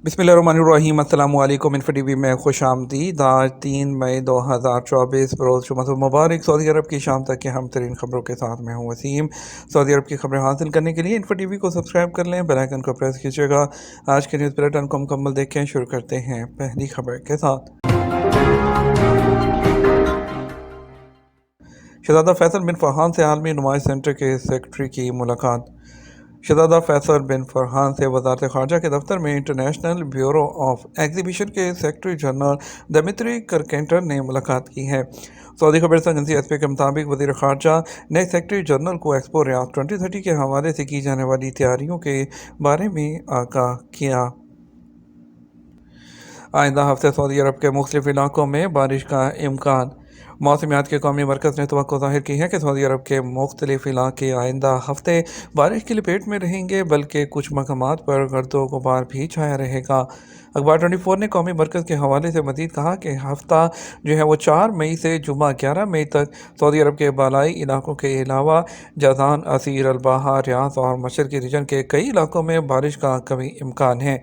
बिस्मिल्लाहिर्रहमानिर्रहीम। अस्सलामु अलैकुम। इन्फो टीवी में खुश आमदीद। आज 3 मई 2024 रोज़ जुम्मतुल मुबारक। सऊदी अरब की शाम तक के हम तरीन खबरों के साथ मैं हूँ वसीम। सऊदी अरब की खबरें हासिल करने के लिए इन्फो टीवी को सब्सक्राइब कर लें, बेल आइकन को प्रेस कीजिएगा। आज के न्यूज़ बुलेटिन को मुकम्मल देखें। शुरू करते हैं पहली खबर के साथ। शहजादा फैसल बिन फरहान से आलमी नुमाइश सेंटर के सेक्रेटरी की मुलाकात। शहजादा फैसल बिन फरहान से वज़ारत ख़ारजा के दफ्तर में इंटरनेशनल ब्यूरो ऑफ एग्जीबिशन के सेक्रेटरी जनरल दमित्री करकेंटर ने मुलाकात की है। सऊदी खबर एजेंसी एसपी के मुताबिक वज़ीर ख़ारजा ने सेक्रेटरी जनरल को एक्सपो रियाद 2030 के हवाले से की जाने वाली तैयारियों के बारे में आगाह किया। आइंदा हफ्ते सऊदी अरब के मुख्तलिफ इलाकों में बारिश का इम्कान। मौसमियात के कौमी मरकज़ ने तवक्को ज़ाहिर की है कि सऊदी अरब के मुख्तलिफ इलाके आइंदा हफ्ते बारिश की लपेट में रहेंगे, बल्कि कुछ मकामात पर गर्दो गुबार भी छाया रहेगा। अखबार 24 ने कौमी मरकज़ के हवाले से मज़ीद कहा कि हफ्ता जो है वो 4 मई से जुमा 11 मई तक सऊदी अरब के बालाई इलाकों के अलावा जज़ान, असीर, अलबाहा, रियाद और मशरक़ी रीजन के कई इलाकों में बारिश का कभी इम्कान है।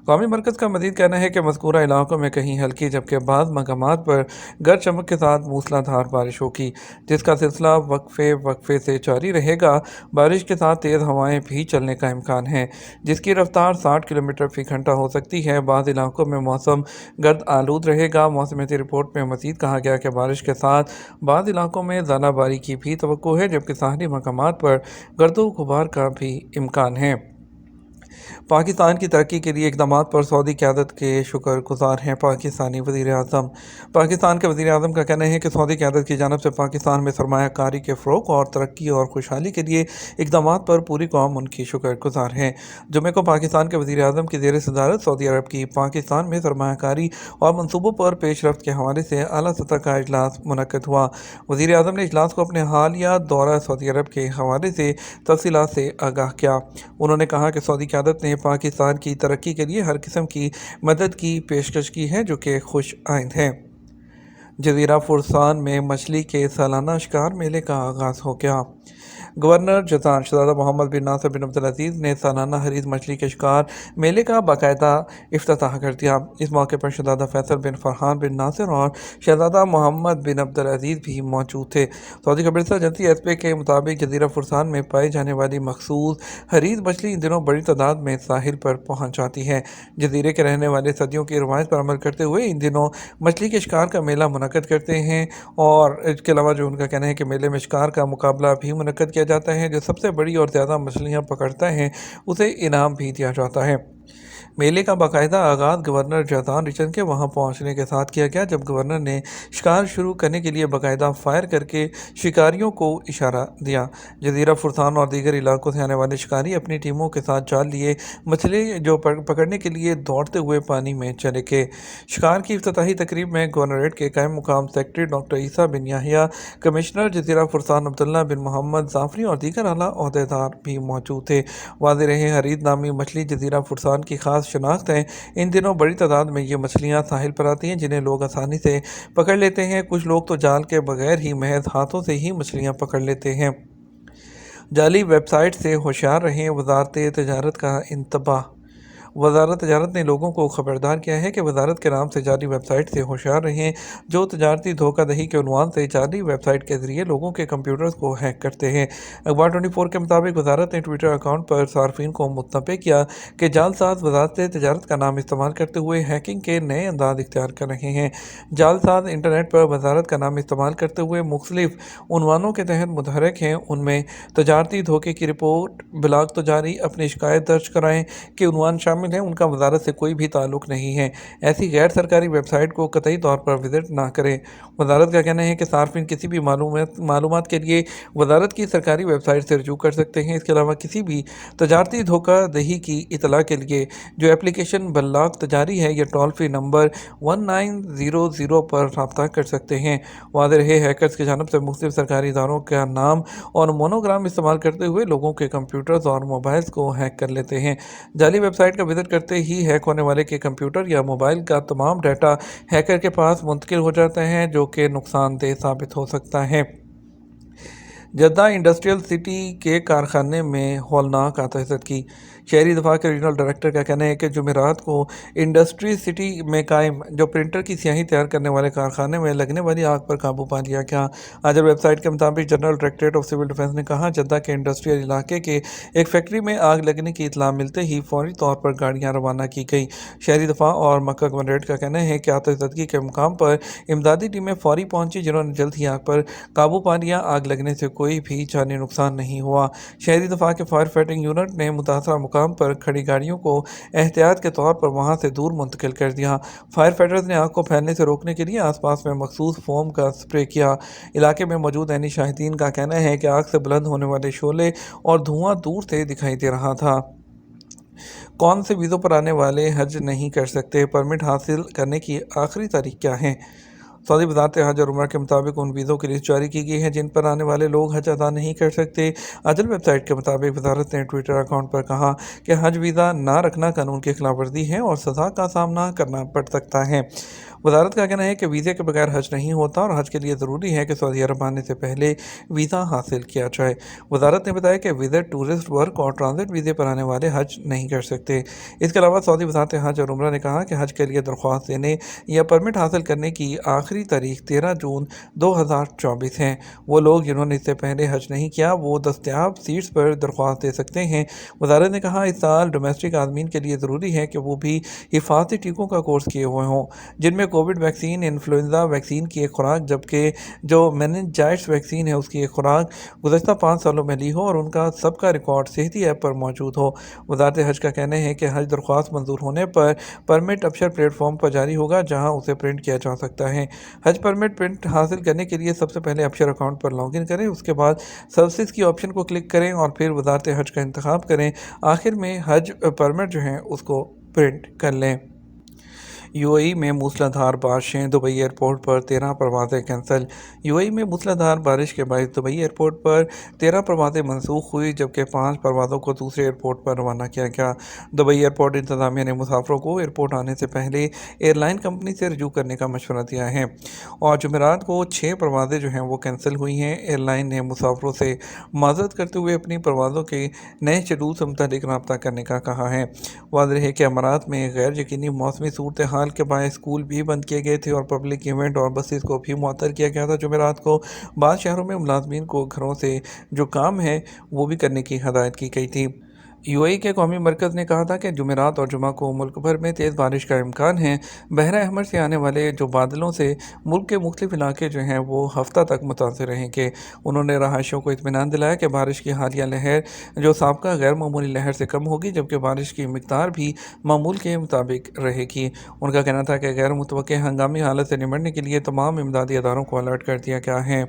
कौमी मरकज़ का मज़ीद कहना है कि मज़कूरा इलाकों में कहीं हल्की जबकि बाद मकामात पर गरज चमक के साथ मूसलाधार बारिश होगी, जिसका सिलसिला वक्फे वक्फे से जारी रहेगा। बारिश के साथ तेज़ हवाएं भी चलने का इम्कान है, जिसकी रफ्तार 60 किलोमीटर फी घंटा हो सकती है। बाद इलाकों में मौसम गर्द आलूद रहेगा। मौसमियाती रिपोर्ट में मज़ीद कहा गया कि बारिश के साथ बाद इलाकों में ज़ालाबारी की भी तवक्को है, जबकि साहली मकामात पर गर्दो गुबार का भी इम्कान है। पाकिस्तान की तरक्की के लिए इक़दामात पर सऊदी क़यादत के शुक्रगुज़ार हैं पाकिस्तानी वज़ीर-ए-आज़म। पाकिस्तान के वज़ीर-ए-आज़म का कहना है कि सऊदी क़यादत की जानिब से पाकिस्तान में सरमायाकारी के फ़रोग़ और तरक्की और खुशहाली के लिए इक़दामात पर पूरी कौम उनकी शुक्रगुज़ार है। जुमे को पाकिस्तान के वज़ीर-ए-आज़म की ज़ेर सदारत सऊदी अरब की पाकिस्तान में सरमायाकारी और मनसूबों पर पेशरफ्त के हवाले से आला सतह का इजलास मुनक़्क़िद हुआ। वज़ीर-ए-आज़म ने इजलास को अपने हालिया दौरा सऊदी अरब के हवाले से तफ़सीलात से आगाह किया। उन्होंने कहा कि सऊदी क़यादत ने पाकिस्तान की तरक्की के लिए हर किस्म की मदद की पेशकश की है, जो कि खुश आइंद है। जज़ीरा फुरसान में मछली के सालाना शिकार मेले का आगाज़ हो गया। गवर्नर जज़ान शहज़ादा मोहम्मद बिन नासिर बिन अब्दुल अज़ीज़ ने सालाना हरीज मछली के शिकार मेले का बाकायदा इफ्तिताह कर दिया। इस मौके पर शहज़ादा फैसल बिन फरहान बिन नासिर और शहज़ादा मोहम्मद बिन अब्दुल अज़ीज़ भी मौजूद थे। सऊदी खबर एजेंसी एसपी के मुताबिक जज़ीरा फुरसान में पाई जाने वाली मखसूस हरीज मछली इन दिनों बड़ी तादाद में साहिल पर पहुँच जाती है। जज़ीरे के रहने वाले सदियों की रवायत पर अमल करते हुए इन दिनों मछली के शिकार का मेला मुनक़्क़िद करते हैं, और इसके अलावा जो उनका कहना है कि मेले में शिकार का मुकाबला भी मुनक़्क़िद किया जाता है। जो सबसे बड़ी और ज़्यादा मछलियाँ पकड़ता है उसे इनाम भी दिया जाता है। मेले का बाकायदा आगाज़ गवर्नर जज़ान रीजन के वहां पहुंचने के साथ किया गया, जब गवर्नर ने शिकार शुरू करने के लिए बाकायदा फायर करके शिकारियों को इशारा दिया। जज़ीरा फुरसान और दीगर इलाकों से आने वाले शिकारी अपनी टीमों के साथ जाल लिए मछली जो पकड़ने के लिए दौड़ते हुए पानी में चले गए। शिकार की इफ्तिताही तकरीब में गवर्नरेट के कायम मुकाम सेक्रेटरी डॉक्टर ईसा बिन याहिया, कमिश्नर जज़ीरा फुरसान अब्दुल्ला बिन मोहम्मद जाफरी और दीगर आला ओहदेदार भी मौजूद थे। वाज़ेह रहे हरीद नामी मछली जज़ीरा फुरसान की खास शनाख्त है। इन दिनों बड़ी तादाद में ये मछलियाँ साहिल पर आती हैं, जिन्हें लोग आसानी से पकड़ लेते हैं। कुछ लोग तो जाल के बगैर ही महज हाथों से ही मछलियाँ पकड़ लेते हैं। जाली वेबसाइट से होशियार रहें, वज़ारत तजारत का इंतबाह। वज़ारत तजारत ने लोगों को खबरदार किया है कि वज़ारत के नाम से जाली वेबसाइट से होशियार रहें, जो तजारती धोखाधही के उन्वान से जाली वेबसाइट के ज़रिए लोगों के कंप्यूटर्स को हैक करते हैं। अखबार 24 के मुताबिक वज़ारत ने ट्विटर अकाउंट पर सार्फिन को मुतनबे किया कि जालसाज वज़ारत तजारत का नाम इस्तेमाल करते हुए हैकिंग के नए अंदाज इख्तियार कर रहे हैं। जालसाज इंटरनेट पर वज़ारत का नाम इस्तेमाल करते हुए मुख्तलिफ उन्वानों के तहत मुतहरक हैं। उनमें तजारती धोखे की रिपोर्ट, ब्लाग तजारी, अपनी शिकायत दर्ज कराएँ के उन्वान शामिल है। उनका वज़ारत से कोई भी ताल्लुक़ नहीं है। ऐसी गैर सरकारी वेबसाइट को कतई तौर पर विजिट ना करें। वज़ारत का कहना है कि सार्फिन किसी भी मालूमात के लिए वज़ारत की सरकारी वेबसाइट से रजू कर सकते हैं। इसके अलावा किसी भी तजारती धोखाधही की इतला के लिए जो एप्लीकेशन बल्लाग तजारी है या टोल फ्री नंबर 1900 पर रब्ता कर सकते हैं। वाज़ेह रहे हैकर्स की जानिब से मुख्तलिफ सरकारी इदारों का नाम और मोनोग्राम इस्तेमाल करते हुए लोगों के कंप्यूटर्स और मोबाइल्स को हैक कर लेते हैं। जाली वेबसाइट का विजिट करते ही हैक होने वाले के कंप्यूटर या मोबाइल का तमाम डाटा हैकर के पास मुंतकिल हो जाता है, जो कि नुकसानदेह साबित हो सकता है। जद्दा इंडस्ट्रियल सिटी के कारखाने में हौलनाक आतिशबाजी। शहरी दफा के रीजनल डायरेक्टर का कहना है कि जुमेरात को इंडस्ट्री सिटी में कायम जो प्रिंटर की स्याही तैयार करने वाले कारखाने में लगने वाली आग पर काबू पा लिया गया। अजर वेबसाइट के मुताबिक general directorate of civil defence ने कहा, जद्दा के इंडस्ट्रियल इलाके के एक फैक्ट्री में आग लगने की इतला मिलते ही फौरी तौर पर गाड़ियां रवाना की गई। शहरी दफा और मक्का कमांडेंट का कहना है कि आतशबाजी के मुकाम पर इमदादी टीमें फौरी पहुंची, जिन्होंने जल्द ही आग पर काबू पा लिया। आग लगने से कोई भी जानी नुकसान नहीं हुआ। शहरी दफा के फायर फाइटिंग यूनिट ने मुतासरा मुकाम पर खड़ी गाड़ियों को एहतियात के तौर पर वहां से दूर मुंतकिल कर दिया। फायर फाइटर्स ने आग को फैलने से रोकने के लिए आसपास में मखसूस फोम का स्प्रे किया। इलाके में मौजूद ऐनी शाहिदीन का कहना है कि आग से बुलंद होने वाले शोले और धुआं दूर से दिखाई दे रहा था। कौन से वीज़ों पर आने वाले हज नहीं कर सकते? परमिट हासिल करने की आखिरी तारीख क्या है? सऊदी वज़ारत हज और उम्रा के मुताबिक उन वीज़ों की लिस्ट जारी की गई है जिन पर आने वाले लोग हज अदा नहीं कर सकते। अदल वेबसाइट के मुताबिक वज़ारत ने ट्विटर अकाउंट पर कहा कि हज वीज़ा ना रखना कानून की खिलाफ वर्जी है और सज़ा का सामना करना पड़ सकता है। वज़ारत का कहना है कि वीज़े के बगैर हज नहीं होता और हज के लिए ज़रूरी है कि सऊदी अरब आने से पहले वीज़ा हासिल किया जाए। वज़ारत ने बताया कि विज़िट, टूरिस्ट, वर्क और ट्रांजिट वीज़े पर आने वाले हज नहीं कर सकते। इसके अलावा सऊदी वज़ारत हज और उम्रा ने कहा कि हज के लिए दरख्वास्त देने या परमिट हासिल करने की आखिरी तारीख 13 जून 2024 है। वो लोग जिन्होंने इससे पहले हज नहीं किया वो दस्तयाब सीट्स पर दरख्वास्त दे सकते हैं। वज़ारत ने कहा, इस साल डोमेस्टिक आदमीन के लिए ज़रूरी है कि वो भी हिफाजती टीकों का कोर्स किए हुए हों, जिनमें कोविड वैक्सीन, इन्फ्लुएंजा वैक्सीन की एक खुराक, जबकि जो मेनिनजाइटिस वैक्सीन है उसकी एक खुराक गुज़श्ता 5 सालों में ली हो और उनका सबका रिकॉर्ड सेहती ऐप पर मौजूद हो। वज़ारत हज का कहना है कि हज दरख्वास्त मंजूर होने पर परमिट अबशर प्लेटफॉर्म पर जारी होगा, जहां उसे प्रिंट किया जा सकता है। हज परमिट प्रिंट हासिल करने के लिए सबसे पहले अबशर अकाउंट पर लॉगिन करें, उसके बाद सर्विसेज की ऑप्शन को क्लिक करें और फिर वज़ारत हज का इंतखाब करें। आखिर में हज परमिट जो है उसको प्रिंट कर लें। यूएई में मूसलाधार बारिशें, दुबई एयरपोर्ट पर 13 परवाज़ें कैंसिल। यूएई में मूसलाधार बारिश के बायस दुबई एयरपोर्ट पर 13 परवाज़ें मनसूख हुई, जबकि 5 परवाज़ों को दूसरे एयरपोर्ट पर रवाना किया गया। दुबई एयरपोर्ट इंतज़ामिया ने मुसाफिरों को एयरपोर्ट आने से पहले एयरलाइन कंपनी से रजू करने का मशवरा दिया है और जुमेरात को 6 परवाज़ें जो हैं वो कैंसिल हुई हैं। एयरलाइन ने मुसाफिरों से माजरत करते हुए अपनी परवाज़ों के नए शेड्यूल से मुतालिक रब्ता करने का कहा है। वाज़ेह है कि अमारात में गैर यकीनी मौसमी सूरत हाल के बायस स्कूल भी बंद किए गए थे और पब्लिक इवेंट और बसेस को भी मुअत्तल किया गया था। जुमेरात को बाद शहरों में मुलाजमीन को घरों से जो काम है वो भी करने की हदायत की गई थी। यूएई के कौमी मरकज़ ने कहा था कि जुमेरात और जुमा को मुल्क भर में तेज़ बारिश का इम्कान है। बहरा अहमर से आने वाले जो बादलों से मुल्क के मुख्तलिफ इलाके जो हैं वो हफ्ता तक मुतासर रहेंगे। उन्होंने रहायशियों को इत्मीनान दिलाया कि बारिश की हालिया लहर जो साबका गैर मामूली लहर से कम होगी, जबकि बारिश की मिकदार भी मामूल के मुताबिक रहेगी। उनका कहना था कि गैर मुतवक्के हंगामी हालत से निमटने के लिए तमाम इमदादी अदारों को अलर्ट कर दिया गया है।